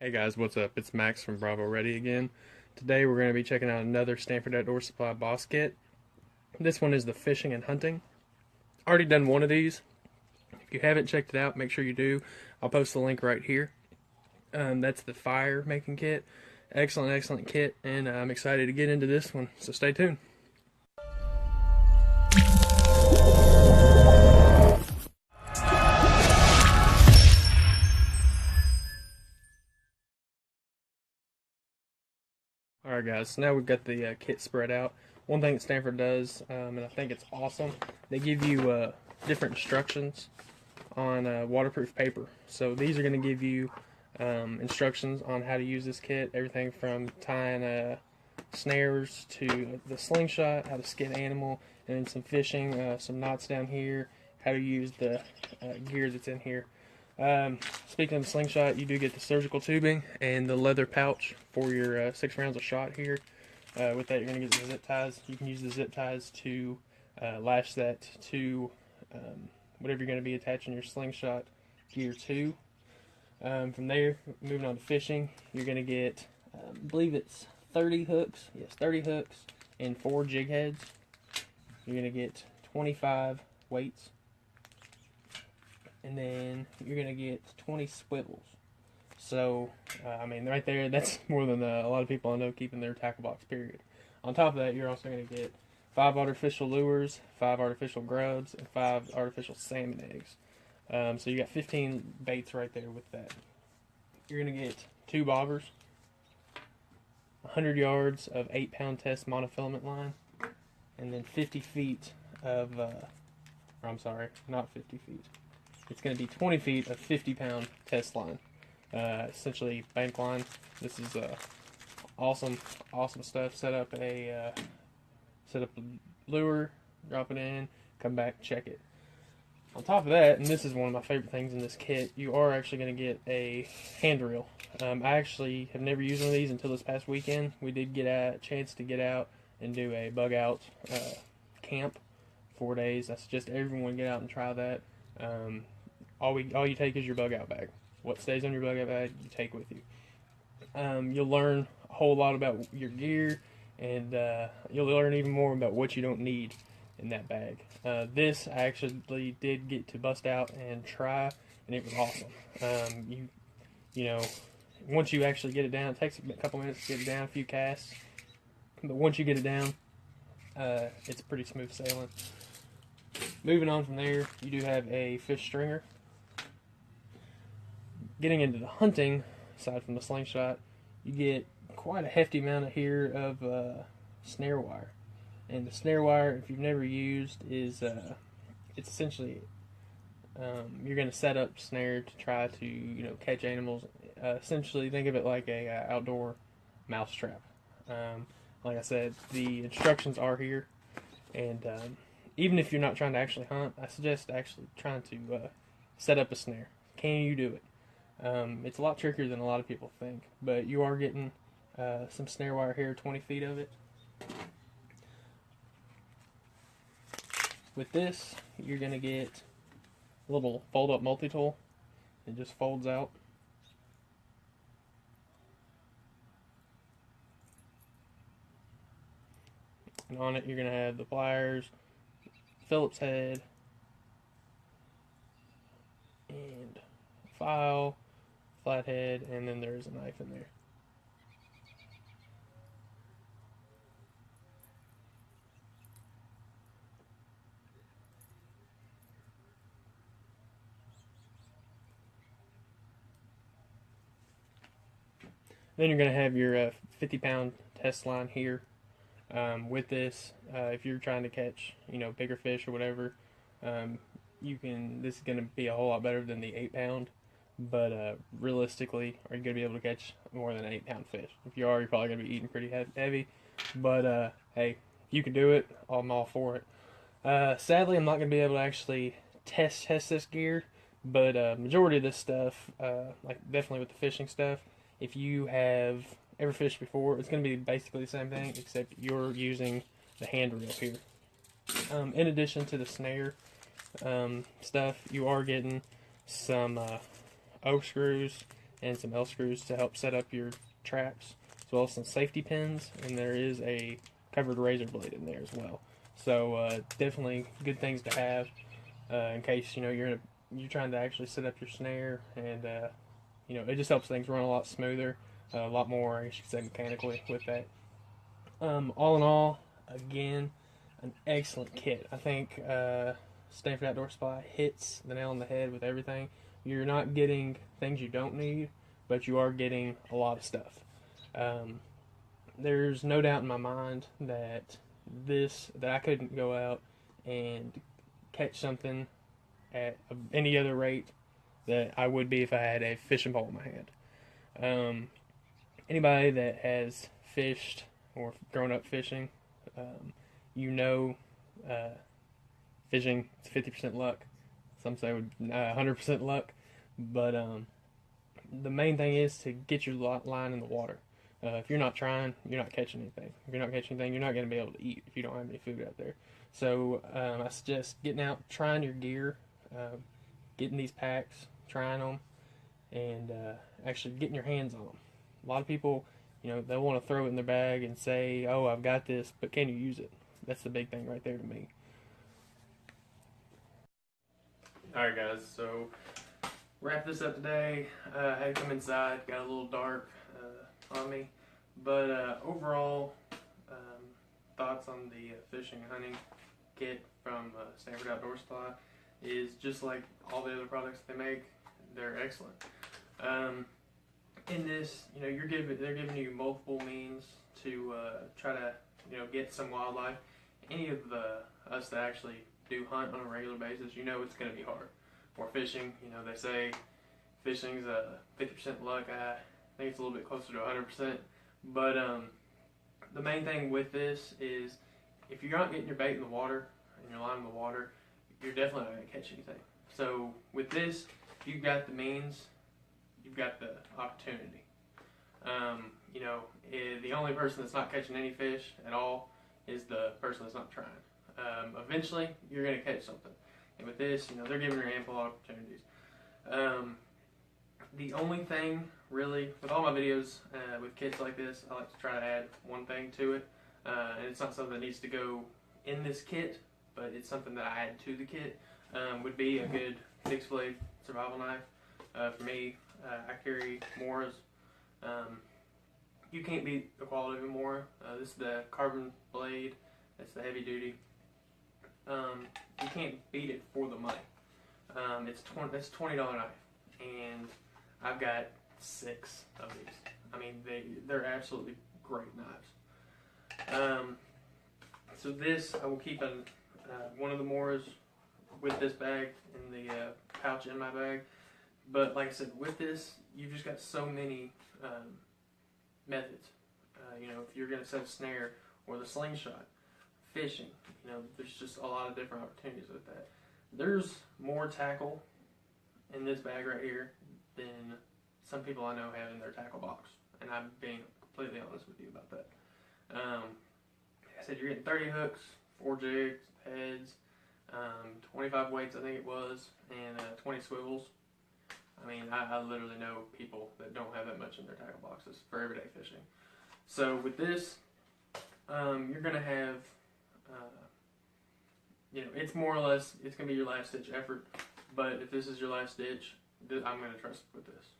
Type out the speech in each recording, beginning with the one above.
Hey guys, what's up? It's Max from Bravo Ready again. Today we're going to be checking out another Stanford Outdoor Supply B.O.S. kit. This one is the fishing and hunting. Already done one of these. If you haven't checked it out, make sure you do. I'll post the link right here. That's the fire making kit. Excellent, excellent kit, and I'm excited to get into this one, so stay tuned. Alright guys, so now we've got the kit spread out. One thing that Stanford does, and I think it's awesome, they give you different instructions on waterproof paper. So these are going to give you instructions on how to use this kit, everything from tying snares to the slingshot, how to skin animal, and then some fishing, some knots down here, how to use the gear that's in here. Speaking of the slingshot, you do get the surgical tubing and the leather pouch for your 6 rounds of shot here. With that, you're going to get the zip ties. You can use the zip ties to lash that to whatever you're going to be attaching your slingshot gear to. From there, moving on to fishing, you're going to get, I believe it's 30 hooks. Yes, 30 hooks and 4 jig heads. You're going to get 25 weights. And then you're going to get 20 swivels. So, I mean, right there, that's more than a lot of people I know keeping their tackle box, period. On top of that, you're also going to get 5 artificial lures, 5 artificial grubs, and 5 artificial salmon eggs. So you got 15 baits right there with that. You're going to get 2 bobbers, 100 yards of 8-pound test monofilament line, and then 50 feet of, I'm sorry, not 50 feet. It's going to be 20 feet of 50-pound test line. Essentially bank line. This is awesome stuff. Set up a lure, drop it in, come back, check it. On top of that, and this is one of my favorite things in this kit, you are actually going to get a hand reel. I actually have never used one of these until this past weekend. We did get a chance to get out and do a bug out camp, 4 days. I suggest everyone get out and try that. All you take is your bug out bag. What stays on your bug out bag, you take with you. You'll learn a whole lot about your gear, and you'll learn even more about what you don't need in that bag. This I actually did get to bust out and try, and it was awesome. You know, once you actually get it down, it takes a couple minutes to get it down, a few casts, but once you get it down, it's pretty smooth sailing. Moving on from there, you do have a fish stringer. Getting into the hunting, aside from the slingshot, you get quite a hefty amount of here of snare wire. And the snare wire, if you've never used, is it's essentially you're going to set up snare to try to catch animals. Essentially, think of it like a outdoor mouse trap. Like I said, the instructions are here, and even if you're not trying to actually hunt, I suggest actually trying to set up a snare. Can you do it? It's a lot trickier than a lot of people think, but you are getting some snare wire here, 20 feet of it. With this, you're going to get a little fold-up multi-tool. It just folds out. And on it, you're going to have the pliers, Phillips head, and file, flathead, and then there's a knife in there. Then you're going to have your 50-pound test line here. With this, if you're trying to catch, bigger fish or whatever, this is going to be a whole lot better than the 8-pound. But realistically, are you going to be able to catch more than an 8-pound fish? If you are, you're probably going to be eating pretty heavy. But hey, if you can do it, I'm all for it. Sadly, I'm not going to be able to actually test this gear. But majority of this stuff, like definitely with the fishing stuff, if you have ever fished before, it's going to be basically the same thing, except you're using the hand reel here. In addition to the snare stuff, you are getting some O screws and some L screws to help set up your traps, as well as some safety pins, and there is a covered razor blade in there as well. So definitely good things to have in case you're trying to actually set up your snare, and it just helps things run a lot smoother, a lot more, I guess you could say, mechanically with that. All in all, again, an excellent kit. I think Stanford Outdoor Supply hits the nail on the head with everything. You're not getting things you don't need, but you are getting a lot of stuff. There's no doubt in my mind that I couldn't go out and catch something at any other rate that I would be if I had a fishing pole in my hand. Anybody that has fished or grown up fishing, you know, fishing is 50% luck. Some say 100% luck, but the main thing is to get your line in the water. If you're not trying, you're not catching anything. If you're not catching anything, you're not going to be able to eat if you don't have any food out there. So I suggest getting out, trying your gear, getting these packs, trying them, and actually getting your hands on them. A lot of people, they want to throw it in their bag and say, "Oh, I've got this," but can you use it? That's the big thing right there to me. Alright guys, so wrap this up today. I had to come inside, got a little dark on me, but overall thoughts on the fishing and hunting kit from Stanford Outdoor Supply is just like all the other products they make. They're excellent. In this, they're giving you multiple means to try to get some wildlife. Any of us that actually do hunt on a regular basis, it's going to be hard. Or fishing, they say fishing's 50% luck. I think it's a little bit closer to 100%. But the main thing with this is if you're not getting your bait in the water and your line in the water, you're definitely not going to catch anything. So with this, if you've got the means, you've got the opportunity. The only person that's not catching any fish at all is the person that's not trying. Eventually, you're going to catch something. And with this, they're giving you ample opportunities. The only thing, really, with all my videos with kits like this, I like to try to add one thing to it. And it's not something that needs to go in this kit, but it's something that I add to the kit. Would be a good fixed blade survival knife. For me, I carry Moras. You can't beat the quality of a Mora. This is the carbon blade. That's the heavy duty. You can't beat it for the money. It's $20 knife, and I've got 6 of these. I mean, they're absolutely great knives. So this, I will keep in one of the Moras with this bag in the pouch in my bag. But like I said, with this, you've just got so many methods. If you're going to set a snare or the slingshot, fishing, there's just a lot of different opportunities with that. There's more tackle in this bag right here than some people I know have in their tackle box, and I'm being completely honest with you about that. Like I said, you're getting 30 hooks, 4 jigs, heads, 25 weights I think it was, and 20 swivels. I mean, I literally know people that don't have that much in their tackle boxes for everyday fishing. So with this, you're going to have, it's more or less, it's going to be your last ditch effort. But if this is your last ditch, I'm going to trust with this.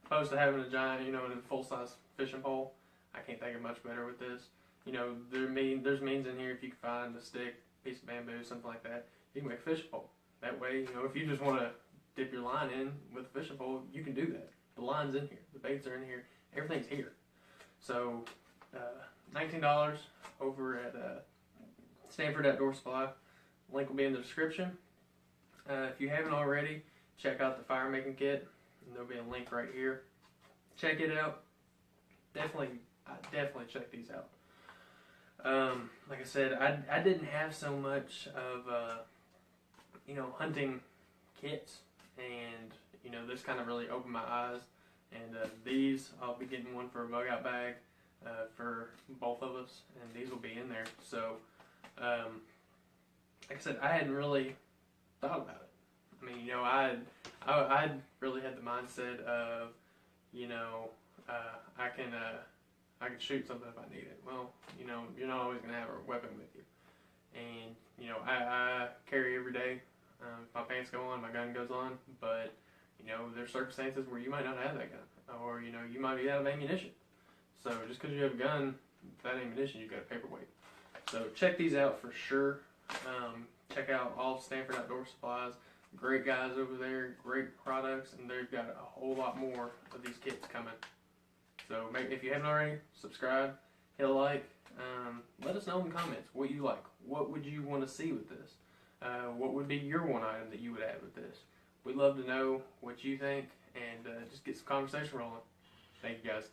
Opposed to having a giant, a full-size fishing pole, I can't think of much better with this. There's means in here if you can find a stick, piece of bamboo, something like that, you can make a fishing pole. That way, if you just want to dip your line in with a fishing pole, you can do that. The line's in here, the baits are in here, everything's here. So, $19 over at Stanford Outdoor Supply. Link will be in the description. If you haven't already, check out the fire making kit. And there'll be a link right here. Check it out. Definitely check these out. Like I said, I didn't have so much of hunting kits, and this kind of really opened my eyes. And these, I'll be getting one for a bug out bag for both of us, and these will be in there. So, like I said, I hadn't really thought about it. I mean, I really had the mindset of, I can shoot something if I need it. Well, you're not always gonna have a weapon with you, and I carry every day. If my pants go on, my gun goes on, but there's circumstances where you might not have that gun, or you might be out of ammunition. So just because you have a gun, that ammunition, you got a paperweight. So check these out for sure. Check out all Stanford Outdoor Supplies. Great guys over there, great products, and they've got a whole lot more of these kits coming. So if you haven't already, subscribe, hit a like. Let us know in the comments what you like. What would you want to see with this? What would be your one item that you would add with this? We'd love to know what you think, and just get some conversation rolling. Thank you guys.